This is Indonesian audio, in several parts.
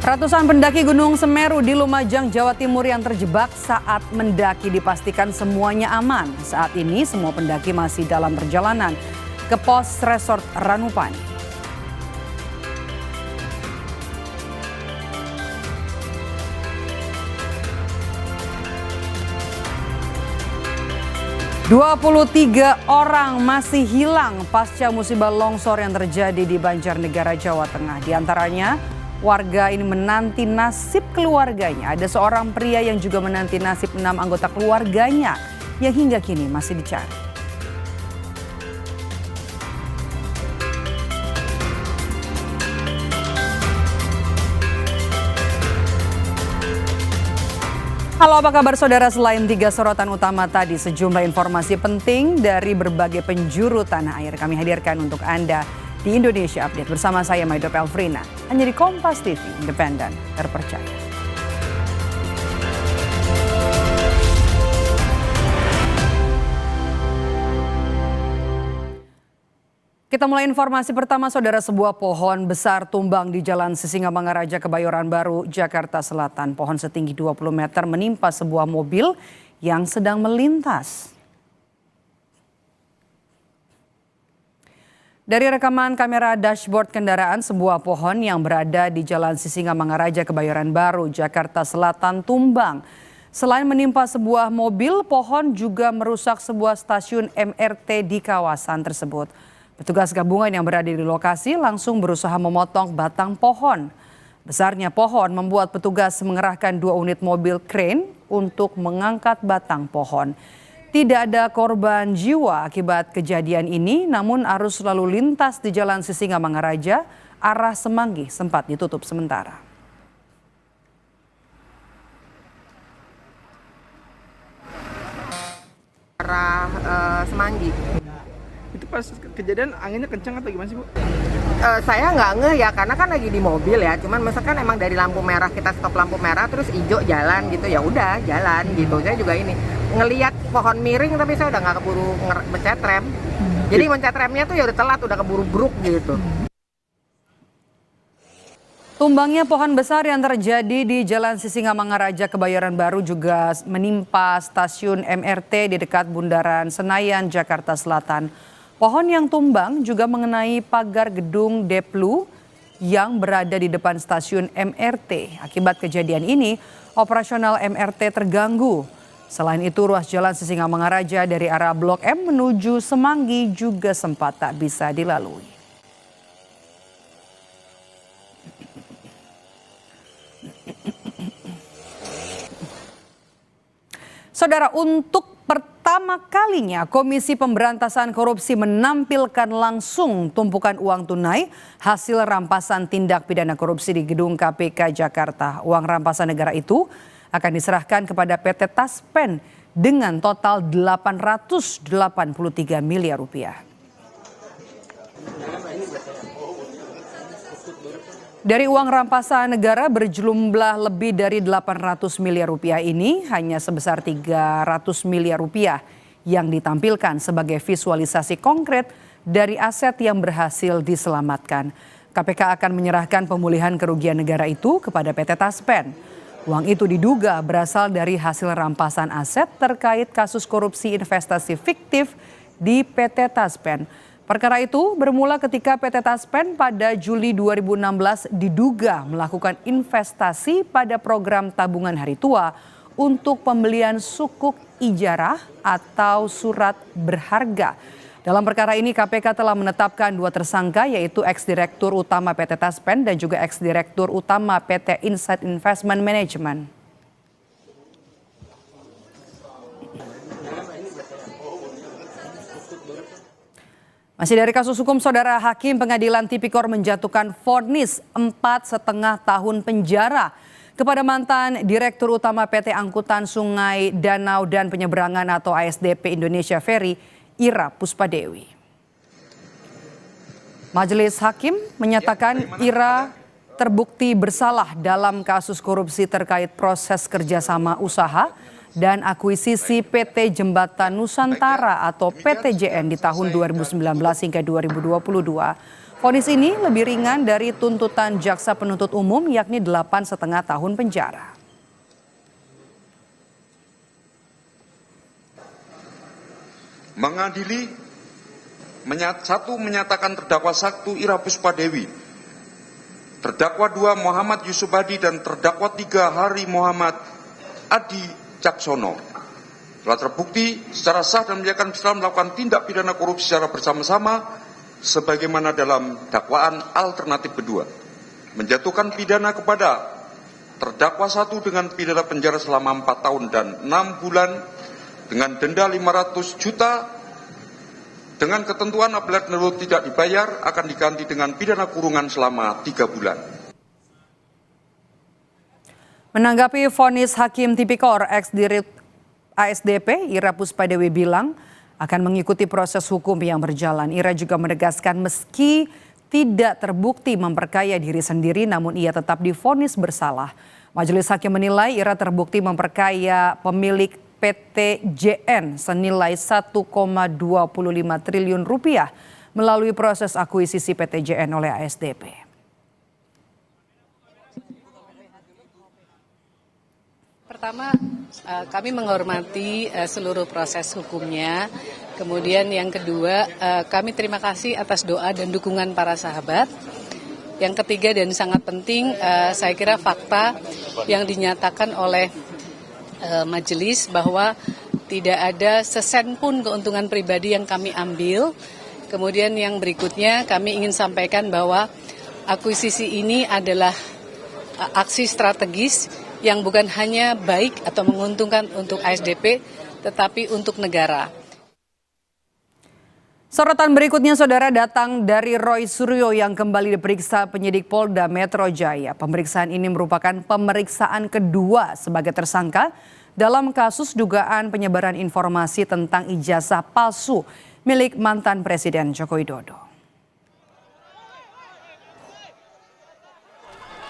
Ratusan pendaki Gunung Semeru di Lumajang, Jawa Timur yang terjebak saat mendaki dipastikan semuanya aman. Saat ini semua pendaki masih dalam perjalanan ke pos resort Ranupani. "23 orang masih hilang pasca musibah longsor yang terjadi di Banjarnegara, Jawa Tengah. Di antaranya warga ini menanti nasib keluarganya. Ada seorang pria yang juga menanti nasib 6 anggota keluarganya yang hingga kini masih dicari. Halo, apa kabar saudara? Selain 3 sorotan utama tadi, sejumlah informasi penting dari berbagai penjuru tanah air kami hadirkan untuk Anda di Indonesia Update bersama saya Maido Pelfrina. Hanya di Kompas TV, independen, terpercaya. Kita mulai informasi pertama, saudara. Sebuah pohon besar tumbang di Jalan Sisingamangaraja, Kebayoran Baru, Jakarta Selatan. Pohon setinggi 20 meter menimpa sebuah mobil yang sedang melintas. Dari rekaman kamera dashboard kendaraan, sebuah pohon yang berada di Jalan Sisingamangaraja, Kebayoran Baru, Jakarta Selatan tumbang. Selain menimpa sebuah mobil, pohon juga merusak sebuah stasiun MRT di kawasan tersebut. Petugas gabungan yang berada di lokasi langsung berusaha memotong batang pohon. Besarnya pohon membuat petugas mengerahkan 2 unit mobil crane untuk mengangkat batang pohon. Tidak ada korban jiwa akibat kejadian ini, namun arus lalu lintas di Jalan Sisingamangaraja arah Semanggi sempat ditutup sementara. Arah Semanggi. Itu pas kejadian anginnya kencang atau gimana sih, Bu? Saya nggak ngeh ya, karena kan lagi di mobil ya. Cuman misalkan emang dari lampu merah, kita stop lampu merah terus hijau jalan gitu, ya udah jalan gitu. Saya juga ini ngelihat pohon miring tapi saya udah nggak keburu mencet rem. Jadi mencet remnya tuh ya udah telat, udah keburu bruk gitu. Tumbangnya pohon besar yang terjadi di Jalan Sisingamangaraja, Kebayoran Baru juga menimpa stasiun MRT di dekat Bundaran Senayan, Jakarta Selatan. Pohon yang tumbang juga mengenai pagar gedung Deplu yang berada di depan stasiun MRT. Akibat kejadian ini, operasional MRT terganggu. Selain itu, ruas Jalan Sisingamangaraja dari arah Blok M menuju Semanggi juga sempat tak bisa dilalui. Saudara, untuk pertama kalinya Komisi Pemberantasan Korupsi menampilkan langsung tumpukan uang tunai hasil rampasan tindak pidana korupsi di gedung KPK Jakarta. Uang rampasan negara itu akan diserahkan kepada PT Taspen dengan total 883 miliar rupiah. Dari uang rampasan negara berjumlah lebih dari 800 miliar rupiah ini, hanya sebesar 300 miliar rupiah yang ditampilkan sebagai visualisasi konkret dari aset yang berhasil diselamatkan. KPK akan menyerahkan pemulihan kerugian negara itu kepada PT Taspen. Uang itu diduga berasal dari hasil rampasan aset terkait kasus korupsi investasi fiktif di PT Taspen. Perkara itu bermula ketika PT Taspen pada Juli 2016 diduga melakukan investasi pada program tabungan hari tua untuk pembelian sukuk ijarah atau surat berharga. Dalam perkara ini KPK telah menetapkan 2 tersangka, yaitu ex-direktur utama PT Taspen dan juga ex-direktur utama PT Insight Investment Management. Masih dari kasus hukum, saudara, Hakim Pengadilan Tipikor menjatuhkan vonis 4,5 tahun penjara kepada mantan Direktur Utama PT Angkutan Sungai, Danau dan Penyeberangan atau ASDP Indonesia Ferry, Ira Puspadewi. Majelis Hakim menyatakan Ira terbukti bersalah dalam kasus korupsi terkait proses kerjasama usaha dan akuisisi PT Jembatan Nusantara atau PTJN di tahun 2019 hingga 2022. Vonis ini lebih ringan dari tuntutan jaksa penuntut umum yakni 8,5 tahun penjara. Mengadili menyatakan terdakwa 1 Ira Puspadewi, terdakwa 2 Muhammad Yusuf Hadi dan terdakwa 3 Hari Muhammad Adi Caksono telah terbukti secara sah dan menyatakan bersalah melakukan tindak pidana korupsi secara bersama-sama sebagaimana dalam dakwaan alternatif kedua, menjatuhkan pidana kepada terdakwa 1 dengan pidana penjara selama 4 tahun dan 6 bulan dengan denda 500 juta dengan ketentuan apabila denda tidak dibayar akan diganti dengan pidana kurungan selama 3 bulan. Menanggapi vonis Hakim Tipikor ex-Dirut ASDP Ira Puspadewi bilang akan mengikuti proses hukum yang berjalan. Ira juga menegaskan meski tidak terbukti memperkaya diri sendiri namun ia tetap divonis bersalah. Majelis Hakim menilai Ira terbukti memperkaya pemilik PT JN senilai 1,25 triliun rupiah melalui proses akuisisi PT JN oleh ASDP. Pertama, kami menghormati seluruh proses hukumnya. Kemudian yang kedua, kami terima kasih atas doa dan dukungan para sahabat. Yang ketiga dan sangat penting, saya kira fakta yang dinyatakan oleh majelis bahwa tidak ada sesen pun keuntungan pribadi yang kami ambil. Kemudian yang berikutnya kami ingin sampaikan bahwa akuisisi ini adalah aksi strategis yang bukan hanya baik atau menguntungkan untuk ASDP, tetapi untuk negara. Sorotan berikutnya, saudara, datang dari Roy Suryo yang kembali diperiksa penyidik Polda Metro Jaya. Pemeriksaan ini merupakan pemeriksaan kedua sebagai tersangka dalam kasus dugaan penyebaran informasi tentang ijazah palsu milik mantan Presiden Joko Widodo.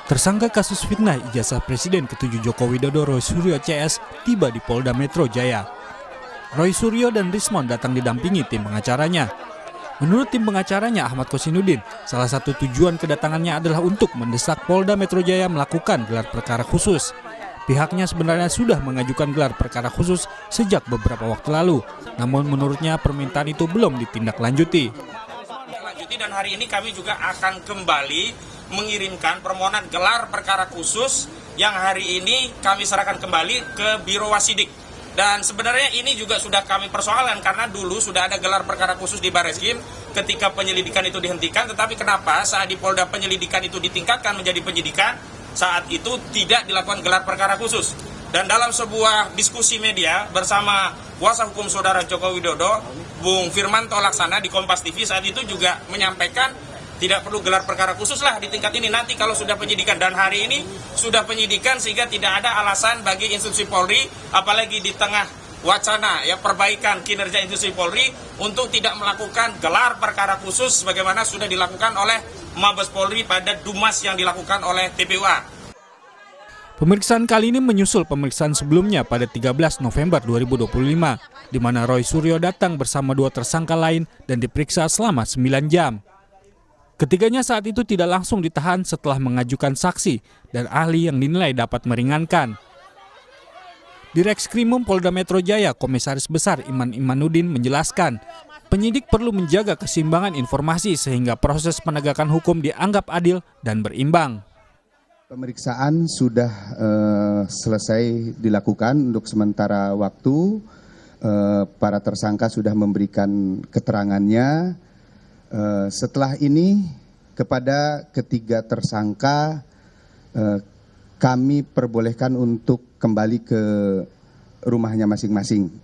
Tersangka kasus fitnah ijazah Presiden ke-7 Joko Widodo Roy Suryo CS tiba di Polda Metro Jaya. Roy Suryo dan Rismon datang didampingi tim pengacaranya. Menurut tim pengacaranya Ahmad Kosinudin, salah satu tujuan kedatangannya adalah untuk mendesak Polda Metro Jaya melakukan gelar perkara khusus. Pihaknya sebenarnya sudah mengajukan gelar perkara khusus sejak beberapa waktu lalu, namun menurutnya permintaan itu belum ditindaklanjuti. Dan hari ini kami juga akan kembali mengirimkan permohonan gelar perkara khusus yang hari ini kami serahkan kembali ke Biro Wasidik. Dan sebenarnya ini juga sudah kami persoalkan karena dulu sudah ada gelar perkara khusus di Bareskrim ketika penyelidikan itu dihentikan, tetapi kenapa saat di Polda penyelidikan itu ditingkatkan menjadi penyidikan, saat itu tidak dilakukan gelar perkara khusus. Dan dalam sebuah diskusi media bersama kuasa hukum saudara Joko Widodo, Bung Firmanto Laksana di Kompas TV saat itu juga menyampaikan tidak perlu gelar perkara khusus lah di tingkat ini nanti kalau sudah penyidikan. Dan hari ini sudah penyidikan sehingga tidak ada alasan bagi institusi Polri, apalagi di tengah wacana ya perbaikan kinerja institusi Polri, untuk tidak melakukan gelar perkara khusus sebagaimana sudah dilakukan oleh Mabes Polri pada Dumas yang dilakukan oleh TPUA. Pemeriksaan kali ini menyusul pemeriksaan sebelumnya pada 13 November 2025, di mana Roy Suryo datang bersama 2 tersangka lain dan diperiksa selama 9 jam. Ketiganya saat itu tidak langsung ditahan setelah mengajukan saksi dan ahli yang dinilai dapat meringankan. Direkskrimum Polda Metro Jaya Komisaris Besar Iman Imanuddin menjelaskan, penyidik perlu menjaga keseimbangan informasi sehingga proses penegakan hukum dianggap adil dan berimbang. Pemeriksaan sudah selesai dilakukan untuk sementara waktu. Para tersangka sudah memberikan keterangannya. Setelah ini kepada ketiga tersangka kami perbolehkan untuk kembali ke rumahnya masing-masing.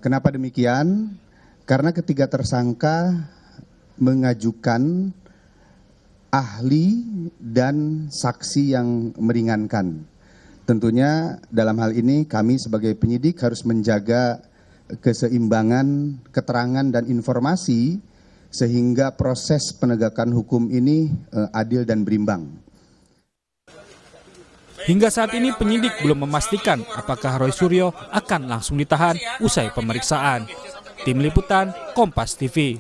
Kenapa demikian? Karena ketiga tersangka mengajukan ahli dan saksi yang meringankan. Tentunya dalam hal ini kami sebagai penyidik harus menjaga keseimbangan keterangan dan informasi sehingga proses penegakan hukum ini adil dan berimbang. Hingga saat ini penyidik belum memastikan apakah Roy Suryo akan langsung ditahan usai pemeriksaan. Tim Liputan Kompas TV.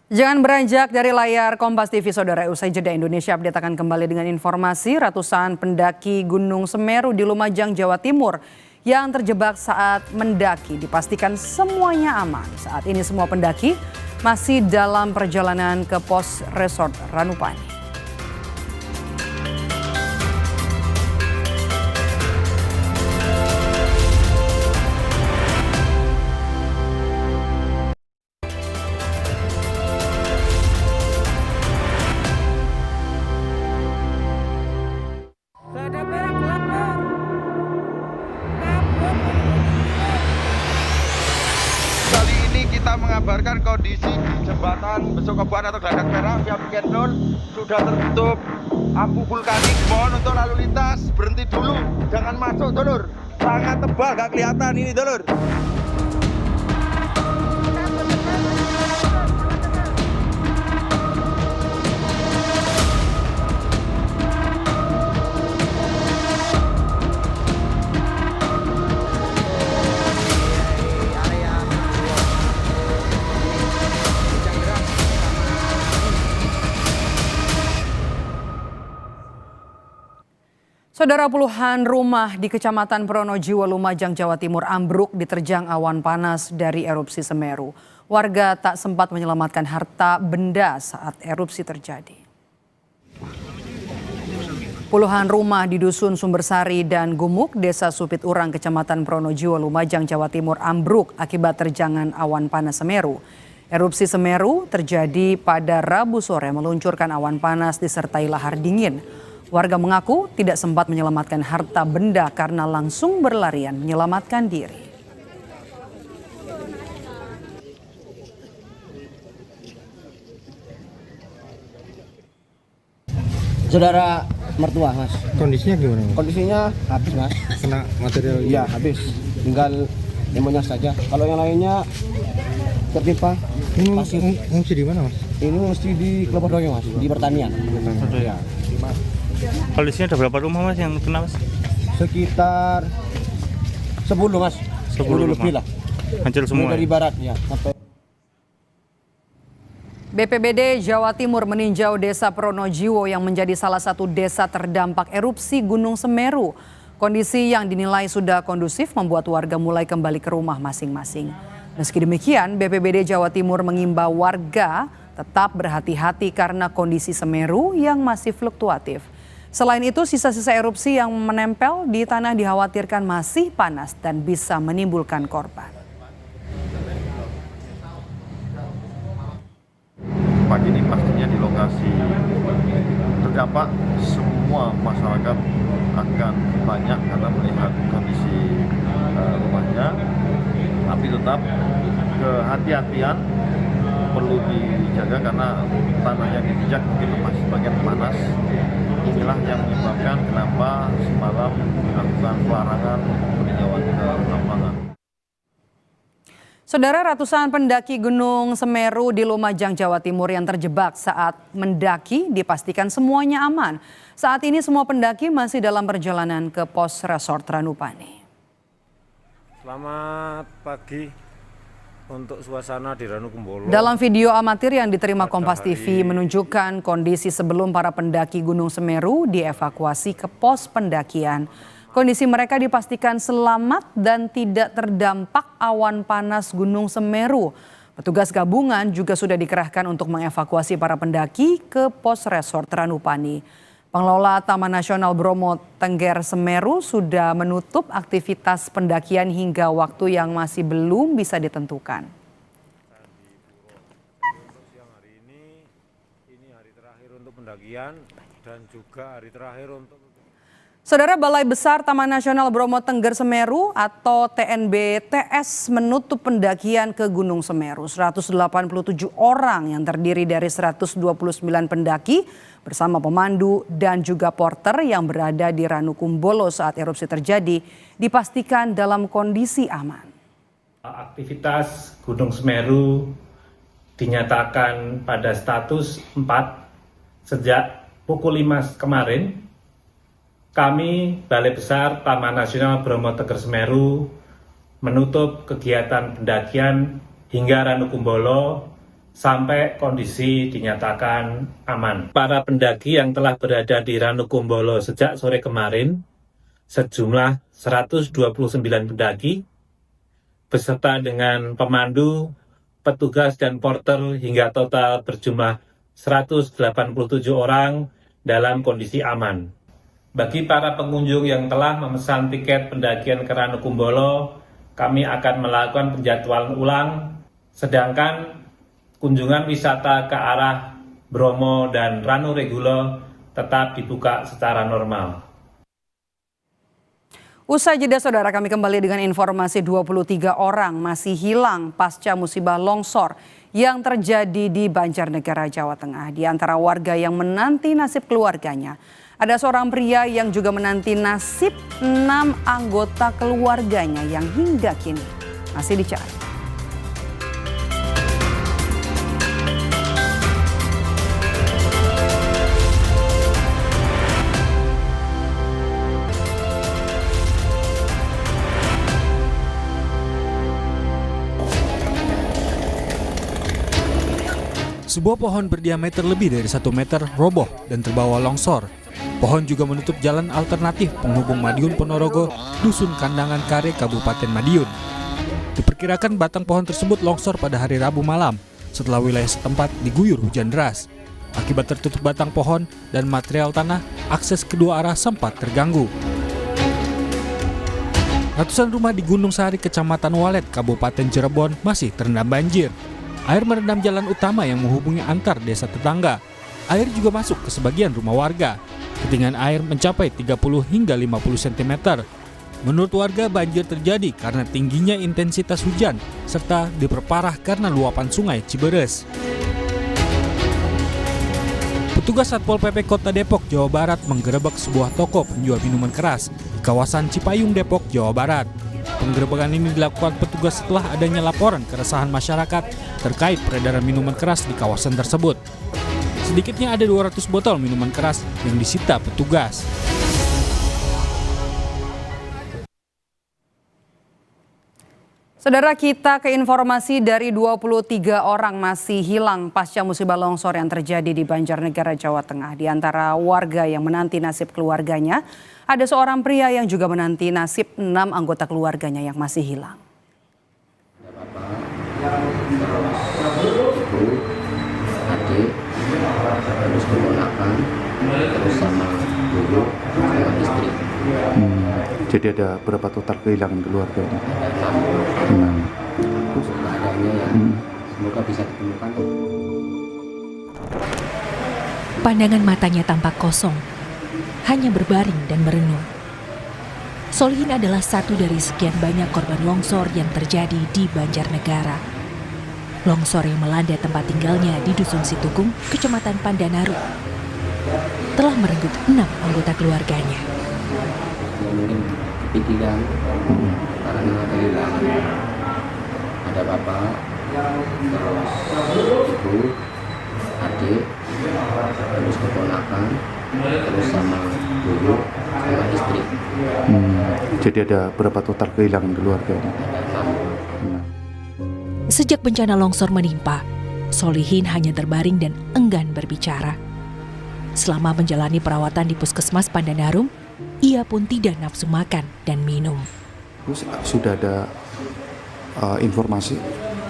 Jangan beranjak dari layar Kompas TV, Saudara. Usai jeda, Indonesia Update akan kembali dengan informasi ratusan pendaki Gunung Semeru di Lumajang, Jawa Timur yang terjebak saat mendaki dipastikan semuanya aman. Saat ini semua pendaki masih dalam perjalanan ke pos resort Ranupani. Kali ini kita mengabarkan kondisi di jembatan Besokobuan atau Geladak Merah via Pikenun sudah tertutup abu vulkanik. Mohon untuk lalu lintas berhenti dulu, jangan masuk dulur. Sangat tebal, gak kelihatan ini dulur. Saudara, puluhan rumah di Kecamatan Pronojiwo, Lumajang, Jawa Timur ambruk diterjang awan panas dari erupsi Semeru. Warga tak sempat menyelamatkan harta benda saat erupsi terjadi. Puluhan rumah di Dusun Sumbersari dan Gumuk, Desa Supit Urang, Kecamatan Pronojiwo, Lumajang, Jawa Timur ambruk akibat terjangan awan panas Semeru. Erupsi Semeru terjadi pada Rabu sore meluncurkan awan panas disertai lahar dingin. Warga mengaku tidak sempat menyelamatkan harta benda karena langsung berlarian menyelamatkan diri. Saudara mertua, Mas. Kondisinya gimana, Mas? Kondisinya habis, Mas. Kena material? Iya, habis. Tinggal demonya saja. Kalau yang lainnya tertimpa. Ini ngungsi di mana, Mas? Ini mesti di Kelapa Mas, di pertanian. Ya. Kondisinya ada berapa rumah, Mas, yang kena, Mas? Sekitar 10, Mas. 10 lebih lah. Hancur semua. Dari barat ya sampai. BPBD Jawa Timur meninjau Desa Pronojiwo yang menjadi salah satu desa terdampak erupsi Gunung Semeru. Kondisi yang dinilai sudah kondusif membuat warga mulai kembali ke rumah masing-masing. Meski demikian, BPBD Jawa Timur mengimbau warga tetap berhati-hati karena kondisi Semeru yang masih fluktuatif. Selain itu, sisa-sisa erupsi yang menempel di tanah dikhawatirkan masih panas dan bisa menimbulkan korban. Pagi ini pastinya di lokasi terdampak semua masyarakat akan banyak karena melihat kondisi rumahnya, tapi tetap kehati-hatian perlu dijaga karena tanah yang dipijak mungkin masih bagian panas. Inilah yang menyebabkan kenapa semalam dilakukan pelarangan peninjauan ke lapangan. Saudara, ratusan pendaki Gunung Semeru di Lumajang, Jawa Timur yang terjebak saat mendaki dipastikan semuanya aman. Saat ini semua pendaki masih dalam perjalanan ke pos resort Ranupani. Selamat pagi untuk suasana di Ranukumbolo. Dalam video amatir yang diterima Kompas TV menunjukkan kondisi sebelum para pendaki Gunung Semeru dievakuasi ke pos pendakian. Kondisi mereka dipastikan selamat dan tidak terdampak awan panas Gunung Semeru. Petugas gabungan juga sudah dikerahkan untuk mengevakuasi para pendaki ke pos resort Ranupani. Pengelola Taman Nasional Bromo Tengger Semeru sudah menutup aktivitas pendakian hingga waktu yang masih belum bisa ditentukan. Siang hari ini hari terakhir untuk pendakian dan juga hari terakhir untuk. Saudara, Balai Besar Taman Nasional Bromo Tengger Semeru atau TNBTS menutup pendakian ke Gunung Semeru. 187 orang yang terdiri dari 129 pendaki bersama pemandu dan juga porter yang berada di Ranukumbolo saat erupsi terjadi dipastikan dalam kondisi aman. Aktivitas Gunung Semeru dinyatakan pada status 4 sejak pukul 5 kemarin. Kami, Balai Besar Taman Nasional Bromo Tengger Semeru, menutup kegiatan pendakian hingga Ranukumbolo sampai kondisi dinyatakan aman. Para pendaki yang telah berada di Ranukumbolo sejak sore kemarin, sejumlah 129 pendaki, beserta dengan pemandu, petugas, dan porter hingga total berjumlah 187 orang dalam kondisi aman. Bagi para pengunjung yang telah memesan tiket pendakian ke Ranukumbolo, kami akan melakukan penjadwalan ulang, sedangkan kunjungan wisata ke arah Bromo dan Ranuregulo tetap dibuka secara normal. Usai jeda saudara, kami kembali dengan informasi 23 orang masih hilang pasca musibah longsor yang terjadi di Banjarnegara, Jawa Tengah. Di antara warga yang menanti nasib keluarganya, ada seorang pria yang juga menanti nasib 6 anggota keluarganya yang hingga kini masih dicari. Sebuah pohon berdiameter lebih dari 1 meter roboh dan terbawa longsor. Pohon juga menutup jalan alternatif penghubung Madiun Ponorogo, Dusun Kandangan Kare, Kabupaten Madiun. Diperkirakan batang pohon tersebut longsor pada hari Rabu malam setelah wilayah setempat diguyur hujan deras. Akibat tertutup batang pohon dan material tanah, akses kedua arah sempat terganggu. Ratusan rumah di Gunung Sari, Kecamatan Walet, Kabupaten Cirebon masih terendam banjir. Air merendam jalan utama yang menghubungi antar desa tetangga. Air juga masuk ke sebagian rumah warga. Ketinggian air mencapai 30 hingga 50 cm. Menurut warga, banjir terjadi karena tingginya intensitas hujan serta diperparah karena luapan sungai Ciberes. Petugas Satpol PP Kota Depok, Jawa Barat menggerebek sebuah toko penjual minuman keras di kawasan Cipayung, Depok, Jawa Barat. Penggerebekan ini dilakukan petugas setelah adanya laporan keresahan masyarakat terkait peredaran minuman keras di kawasan tersebut. Sedikitnya ada 200 botol minuman keras yang disita petugas. Saudara, kita ke informasi dari 23 orang masih hilang pasca musibah longsor yang terjadi di Banjarnegara, Jawa Tengah. Di antara warga yang menanti nasib keluarganya, ada seorang pria yang juga menanti nasib 6 anggota keluarganya yang masih hilang. Ibu, adik, terus keponakan, terus sama dulu, sama istri. Jadi ada berapa total kehilangan keluarga ini? Ada 6. Terus keadaannya ya, semoga bisa ditemukan. Pandangan matanya tampak kosong, hanya berbaring dan merenung. Solihin adalah satu dari sekian banyak korban longsor yang terjadi di Banjarnegara. Longsor yang melanda tempat tinggalnya di Dusun Situkung, Kecamatan Pandanaru, telah merenggut 6 anggota keluarganya. Mungkin kepikiran karena kehilangan ada bapak, terus ibu, adik, terus keponakan, terus sama dulu, sama istri. Jadi ada berapa total kehilangan keluarga ini? Ada 6. Sejak bencana longsor menimpa, Solihin hanya terbaring dan enggan berbicara. Selama menjalani perawatan di Puskesmas Pandanarum, ia pun tidak nafsu makan dan minum. Sudah ada informasi?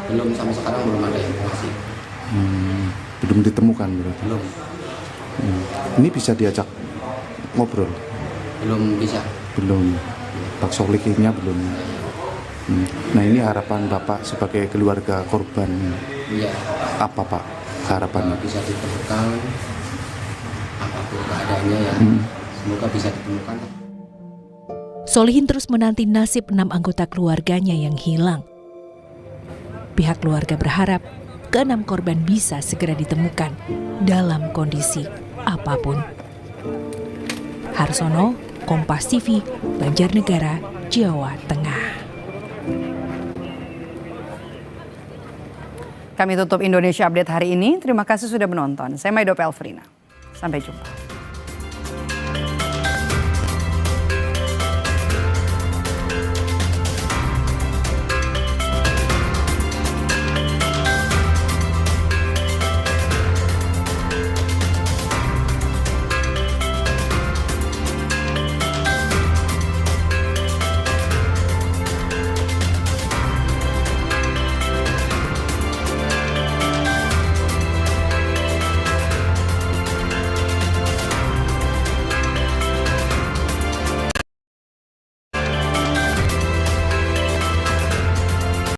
Belum, sampai sekarang belum ada informasi. Belum ditemukan berarti? Belum. Ini bisa diajak ngobrol? Belum bisa. Belum. Pak Solihinnya belum. Nah, ini harapan Bapak sebagai keluarga korban. Iya. Apa Pak harapannya? Bisa ditemukan, apapun keadaannya ya. Semoga bisa ditemukan. Solihin terus menanti nasib 6 anggota keluarganya yang hilang. Pihak keluarga berharap ke-6 korban bisa segera ditemukan dalam kondisi apapun. Harsono, Kompas TV, Banjarnegara, Jawa Tengah. Kami tutup Indonesia Update hari ini. Terima kasih sudah menonton. Saya Maido Pelfrina. Sampai jumpa.